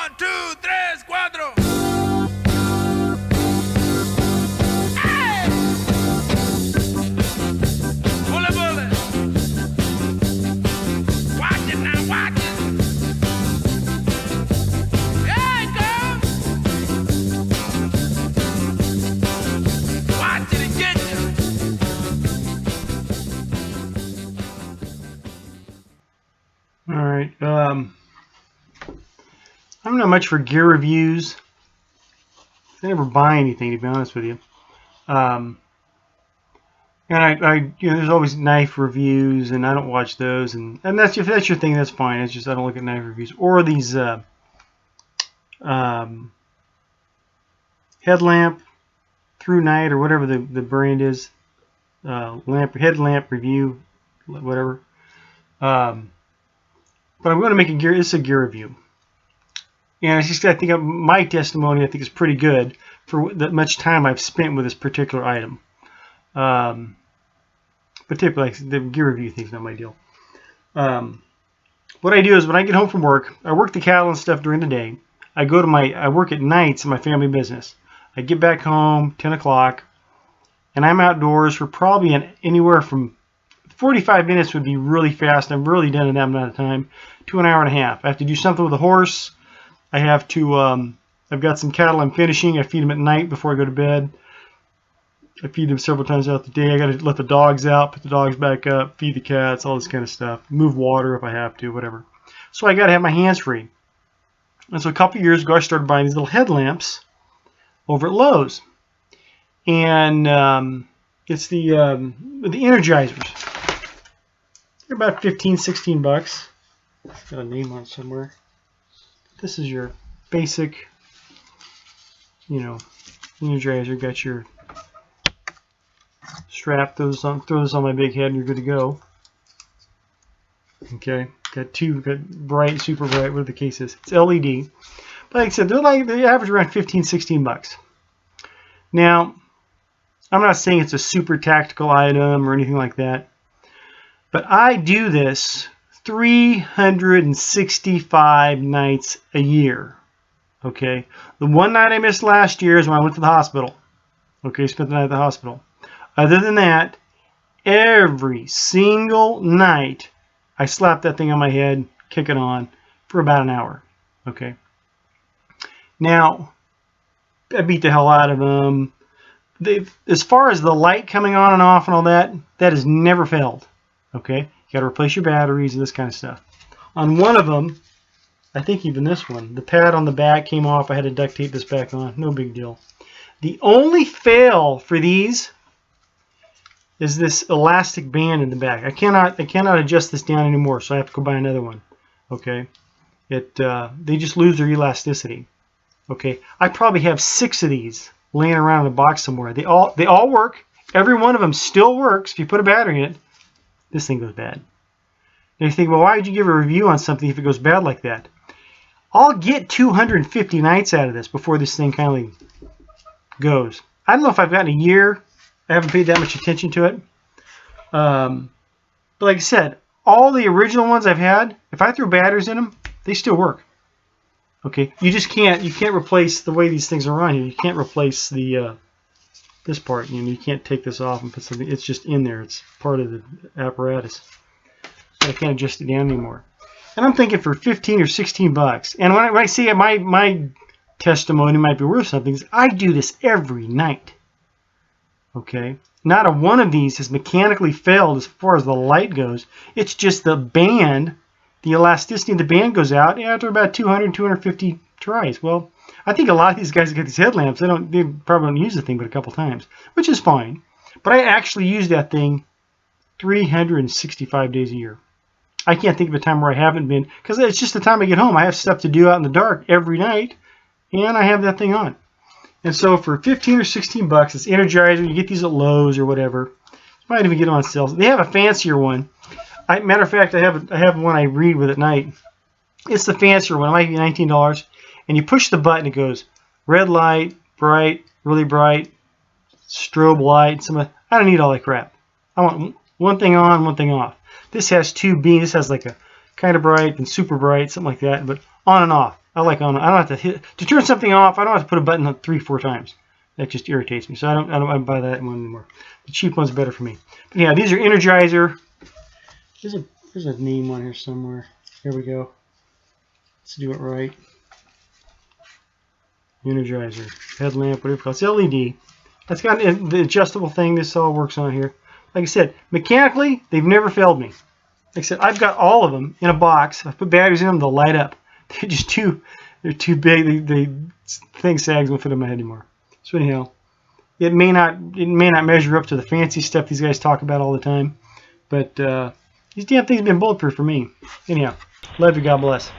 1, 2, 3, 4. Hey! Bully, bully. Watch it now, watch it. Here it comes. Watch it and get you. All right. I'm not much for gear reviews. I never buy anything, to be honest with you. And there's always knife reviews, and I don't watch those. And that's, if that's your thing, that's fine. It's just I don't look at knife reviews or these headlamp through night or whatever the brand is, headlamp review, whatever. But I'm going to make a gear. This is a gear review. And it's just, I think my testimony, I think, is pretty good for that much time I've spent with this particular item. But typically, like, the gear review thing is not my deal. What I do is when I get home from work, I work the cattle and stuff during the day. I work at nights in my family business. I get back home 10 o'clock, and I'm outdoors for probably anywhere from 45 minutes would be really fast. I'm really done in that amount of time, to an hour and a half. I have to do something with the horse. I have to, I've got some cattle I'm finishing. I feed them at night before I go to bed. I feed them several times throughout the day. I got to let the dogs out, put the dogs back up, feed the cats, all this kind of stuff. Move water if I have to, whatever. So I got to have my hands free. And so a couple years ago, I started buying these little headlamps over at Lowe's. And it's the Energizers. They're about 15, 16 bucks. Got a name on it somewhere. This is your basic, Energizer. Got your strap. Throw this on my big head, and you're good to go. Okay, got bright, super bright, whatever the case is. It's LED. But like I said, they average around 15, 16 bucks. Now, I'm not saying it's a super tactical item or anything like that, but I do this 365 nights a year. Okay, the one night I missed last year is when I went to the hospital. Okay, spent the night at the hospital. Other than that, every single night I slap that thing on my head, kick it on for about an hour. Okay. Now, I beat the hell out of them. As far as the light coming on and off and all that, that has never failed. Okay, you got to replace your batteries and this kind of stuff. On one of them, I think even this one, the pad on the back came off. I had to duct tape this back on. No big deal. The only fail for these is this elastic band in the back. I cannot adjust this down anymore, so I have to go buy another one. Okay, they just lose their elasticity. Okay, I probably have 6 of these laying around in a box somewhere. They all work. Every one of them still works. If you put a battery in it, this thing goes bad. And you think, well, why would you give a review on something if it goes bad like that? I'll get 250 nights out of this before this thing kind of goes. I don't know if I've gotten a year. I haven't paid that much attention to it. But like I said, all the original ones I've had, if I throw batteries in them, they still work. Okay, you can't replace the way these things are on here. You can't replace the this part. You can't take this off and put something. It's just in there. It's part of the apparatus. So I can't adjust it down anymore. And I'm thinking for 15 or 16 bucks. And when I say my testimony might be worth something, is I do this every night. Okay, not a one of these has mechanically failed as far as the light goes. It's just the band. The elasticity of the band goes out after about 200, 250 tries. Well, I think a lot of these guys that get these headlamps, they probably don't use the thing but a couple times, which is fine. But I actually use that thing 365 days a year. I can't think of a time where I haven't been, because it's just the time I get home. I have stuff to do out in the dark every night, and I have that thing on. And so for 15 or 16 bucks, it's Energizer. You get these at Lowe's or whatever. You might even get them on sale. They have a fancier one. Matter of fact, I have one I read with at night. It's the fancier one. It might be $19. And you push the button, it goes red light, bright, really bright, strobe light. I don't need all that crap. I want one thing on, one thing off. This has 2 beams. This has like a kind of bright and super bright, something like that, but on and off. I like on. I don't have to turn something off. I don't have to put a button on 3-4 times. That just irritates me. So I don't buy that one anymore. The cheap one's better for me. But yeah, these are Energizer. There's a name on here somewhere. Here we go. Let's do it right. Energizer headlamp, whatever it's called. It's LED. That's got the adjustable thing. This all works on here. Like I said, mechanically, they've never failed me. Like I said, I've got all of them in a box. If I put batteries in them, they'll light up. They're just they're too big. They thing sags won't fit on my head anymore. So anyhow, it may not measure up to the fancy stuff these guys talk about all the time, but these damn things have been bulletproof for me. Anyhow, love you. God bless.